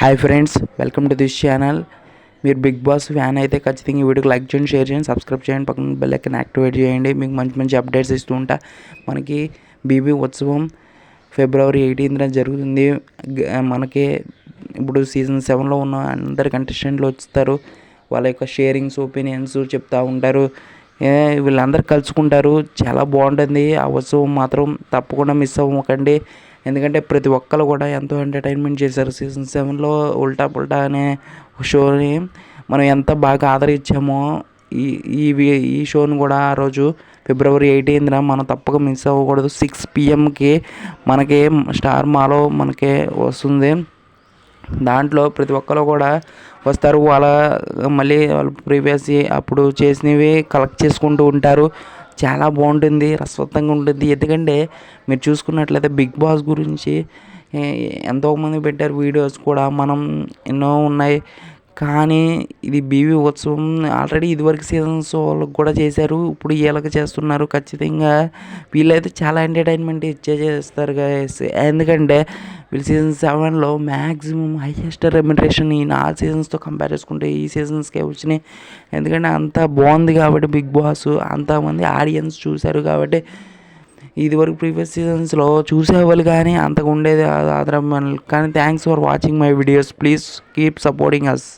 Hi friends, welcome to this channel. మీరు big boss fan అయితే ఖచ్చితంగా ఈ వీడియోకి లైక్ చేయండి, షేర్ చేయండి, సబ్స్క్రైబ్ చేయండి, పక్కన బెల్ ఐకాన్ యాక్టివేట్ చేయండి. మీకు మంచి మంచి అప్డేట్స్ ఇస్తూ ఉంటా. మనకి బీబీ ఉత్సవం ఫిబ్రవరి 18న జరుగుతుంది. మనకి ఇప్పుడు సీజన్ 7లో ఉన్న అందరు కంటెస్టెంట్లు వస్తారు. వాళ్ళ యొక్క షేరింగ్స్, ఒపీనియన్స్ చెప్తూ ఉంటారు. వీళ్ళందరూ కలుసుకుంటారు. చాలా బాగుంటుంది. ఆ ఉత్సవం మాత్రం తప్పకుండా మిస్ అవ్వకండి. ఎందుకంటే ప్రతి ఒక్కరు కూడా ఎంతో ఎంటర్టైన్మెంట్ చేశారు. సీజన్ 7లో ఉల్టా పుల్టా అనే షోని మనం ఎంత బాగా ఆదరించామో ఈ ఈ ఈ షోని కూడా ఆ రోజు ఫిబ్రవరి 18న మనం తప్పక మిస్ అవ్వకూడదు. 6 PM మనకి స్టార్ మాలో మనకి వస్తుంది. దాంట్లో ప్రతి ఒక్కరు కూడా వస్తారు. మళ్ళీ వాళ్ళు ప్రీవియస్ అప్పుడు చేసినవి కలెక్ట్ చేసుకుంటూ ఉంటారు. చాలా బాగుంటుంది, రసవత్తంగా ఉంటుంది. ఎందుకంటే మీరు చూసుకున్నట్లయితే బిగ్ బాస్ గురించి ఎంతోమంది పెట్టారు వీడియోస్ కూడా, మనం ఎన్నో ఉన్నాయి. కానీ ఇది బీబీ ఉత్సవం ఆల్రెడీ ఇదివరకు సీజన్స్ వాళ్ళకి కూడా చేశారు, ఇప్పుడు వీళ్ళకి చేస్తున్నారు. ఖచ్చితంగా వీళ్ళైతే చాలా ఎంటర్టైన్మెంట్ చేస్తారు గైస్. ఎందుకంటే వీళ్ళు సీజన్ 7లో మ్యాక్సిమం హైయెస్ట్ రెమ్యునరేషన్ ఈ 4 సీజన్స్తో కంపేర్ చేసుకుంటే ఈ సీజన్స్కే వచ్చినాయి. ఎందుకంటే అంత బాగుంది కాబట్టి బిగ్ బాస్, అంతమంది ఆడియన్స్ చూశారు కాబట్టి. ఇదివరకు ప్రీవియస్ సీజన్స్లో చూసేవాళ్ళు కానీ అంతగా ఉండేది ఆదరణ. కానీ thanks for watching my videos. Please keep supporting us.